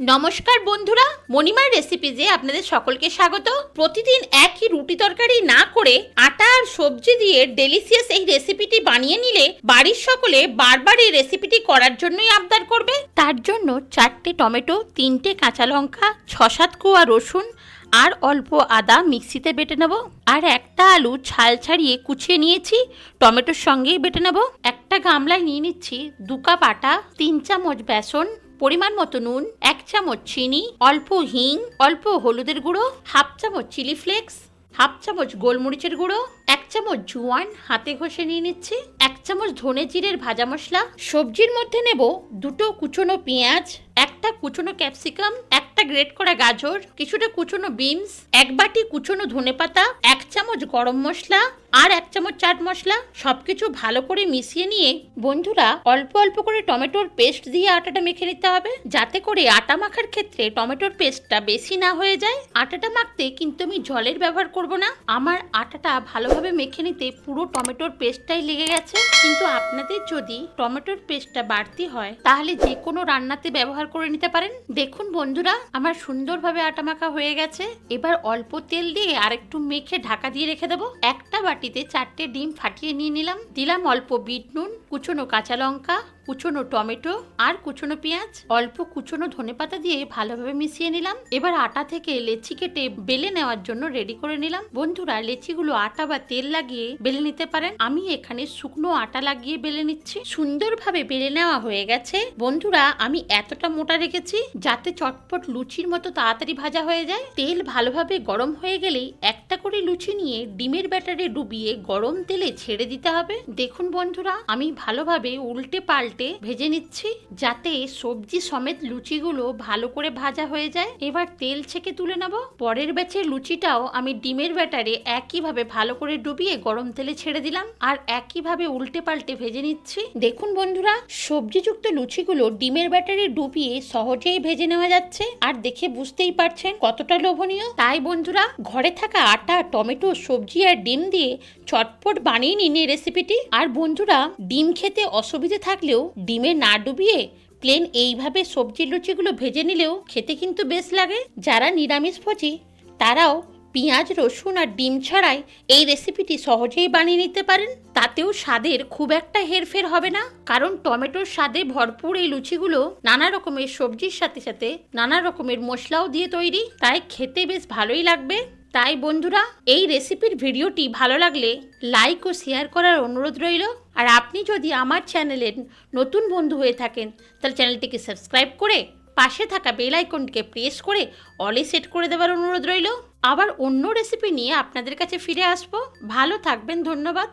নমস্কার বন্ধুরা, মণিমার রেসিপিজে আপনাদের সকলকে স্বাগত। প্রতিদিন একই রুটি তরকারি না করে আটা আর সবজি দিয়ে ডেলিসিয়াস এই রেসিপিটি বানিয়ে নিলে বাড়ির সকলে বারবার এই রেসিপিটি করার জন্যই আবদার করবে। তার জন্য 4টে টমেটো, 3টে কাঁচা লঙ্কা, 6-7 কোয়া রসুন আর অল্প আদা মিক্সিতে বেটে নেব। আর একটা আলু ছাল ছাড়িয়ে কুচিয়ে নিয়েছি, টমেটোর সঙ্গেই বেটে নেব। একটা গামলায় নিয়ে নিচ্ছি 2 কাপ আটা, 3 চামচ বেসন, পরিমাণ মতো নুন, 1 চামচ চিনি, অল্প হিং, অল্প হলুদের গুঁড়ো, 1/2 চামচ চিলি ফ্লেক্স, 1/2 চামচ গোলমরিচের গুঁড়ো, 1 চামচ জোয়ান হাতে ঘষে নিয়ে নিচ্ছি, 1 চামচ ধনে জিরের ভাজা মশলা। সবজির মধ্যে নেব 2টো কুচনো পেঁয়াজ, একটা কুচনো ক্যাপসিকাম, একটা গ্রেট করা গাজর, কিছুটা কুচনো বিনস, 1 বাটি কুচনো ধনেপাতা, 1 চামচ গরম মশলা আর 1 চামচ চাট মশলা। সবকিছু ভালো করে মিশিয়ে নিয়ে বন্ধুরা অল্প অল্প করে টমেটোর পেস্ট দিয়ে আটাটা মেখে নিতে হবে, যাতে করে আটা মাখার ক্ষেত্রে টমেটোর পেস্টটা বেশি না হয়ে যায়। আটাটা মাখতে কিন্তু আমি জলের ব্যবহার করব না। আমার আটাটা ভালোভাবে মেখে নিতে পুরো টমেটোর পেস্টটাই লেগে গেছে। কিন্তু আপনাদের যদি টমেটোর পেস্টটা বাড়তি হয় তাহলে যে কোনো রান্নাতে ব্যবহার করে নিতে পারেন। দেখুন বন্ধুরা, আমার সুন্দরভাবে আটা মাখা হয়ে গেছে। এবার অল্প তেল দিয়ে আরেকটু মেখে ঢাকা দিয়ে রেখে দেবো। একটা বাটিতে 4টে ডিম ফাটিয়ে নিয়ে নিলাম, দিলাম অল্প বিট নুন, কুচনো কাঁচা লঙ্কা, কুচনো টমেটো আর কুচনো পেঁয়াজ, অল্প কুচনো ধনেপাতা দিয়ে ভালোভাবে মিশিয়ে নিলাম। এবার আটা থেকে লেচি কেটে বেলে নেওয়ার জন্য রেডি করে নিলাম। বন্ধুরা, লেচিগুলো আটা বা তেল লাগিয়ে বেলে নিতে পারেন। আমি এখানে শুকনো আটা লাগিয়ে বেলে নিচ্ছি। সুন্দরভাবে বেলে নেওয়া হয়ে গেছে। বন্ধুরা, আমি এতটা মোটা রেখেছি যাতে চটপট লুচির মতো তাড়াতাড়ি ভাজা হয়ে যায়। তেল ভালোভাবে গরম হয়ে গেলেই একটা করে লুচি নিয়ে ডিমের ব্যাটারে ডুবিয়ে গরম তেলে ছেড়ে দিতে হবে। দেখুন বন্ধুরা, আমি ভালোভাবে উল্টে পাল্টে ভেজে নিচ্ছি যাতে সবজি সমেত লুচিগুলো ভালো করে ভাজা হয়ে যায়। এবার তেল ছেঁকে তুলে নেব। পরের ব্যাচের লুচিটাও আমি ডিমের ব্যাটারে একইভাবে ভালো করে ডুবিয়ে গরম তেলে ছেড়ে দিলাম আর একইভাবে উল্টে পাল্টে ভেজে নিচ্ছি। দেখুন বন্ধুরা, সবজিযুক্ত লুচিগুলো ডিমের ব্যাটারে ডুবিয়ে সহজেই ভেজে নেওয়া যাচ্ছে আর দেখে বুঝতেই পারছেন কতটা লোভনীয়। তাই বন্ধুরা, ঘরে থাকা আটা, টমেটো, সবজি আর ডিম দিয়ে চটপট বানিয়ে নিন এই রেসিপিটি। আর বন্ধুরা, ডিম খেতে অসুবিধে থাকলেও ডিমে না ডুবিয়ে প্লেন এইভাবে সবজির লুচিগুলো ভেজে নিলেও খেতে কিন্তু বেশ লাগে। যারা নিরামিষভোজী তারাও পেঁয়াজ, রসুন আর ডিম ছাড়াই এই রেসিপিটি সহজেই বানিয়ে নিতে পারেন। তাতেও স্বাদের খুব একটা হেরফের হবে না, কারণ টমেটোর স্বাদে ভরপুর এই লুচিগুলো নানা রকমের সবজির সাথে সাথে নানা রকমের মশলাও দিয়ে তৈরি, তাই খেতে বেশ ভালোই লাগবে। তাই বন্ধুরা, এই রেসিপির ভিডিওটি ভালো লাগলে লাইক ও শেয়ার করার অনুরোধ রইল। আর আপনি যদি আমার চ্যানেলের নতুন বন্ধু হয়ে থাকেন তাহলে চ্যানেলটিকে সাবস্ক্রাইব করে পাশে থাকা বেল আইকনটিকে প্রেস করে অলে সেট করে দেওয়ার অনুরোধ রইল। আবার অন্য রেসিপি নিয়ে আপনাদের কাছে ফিরে আসবো। ভালো থাকবেন, ধন্যবাদ।